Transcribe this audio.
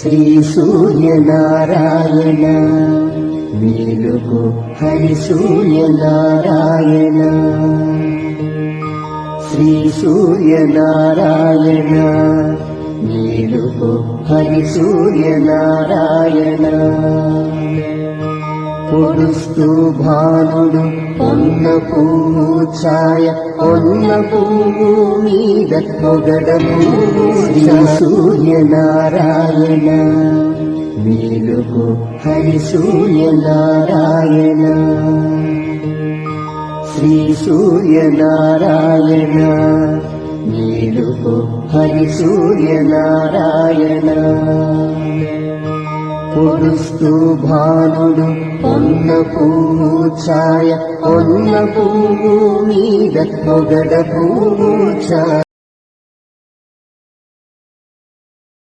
శ్రీ సూర్యనారాయణ మేలుకో హరి సూర్యనారాయణ శ్రీ సూర్యనారాయణ మేలుకో హరి సూర్యనారాయణ పొడుస్తూ భానుడు పొన్న పువ్వు ఛాయ పొన్న పువ్వు మీద పొగడ పువ్వు శ్రీ సూర్యనారాయణ మేలుకో హరి సూర్యనారాయణ శ్రీ సూర్యనారాయణ మేలుకో హరి సూర్యనారాయణ పొడుస్తూ భానుడు పొన్న పువ్వు ఛాయ పొన్న పువ్వు మీద పొగడ పువ్వు ఛాయ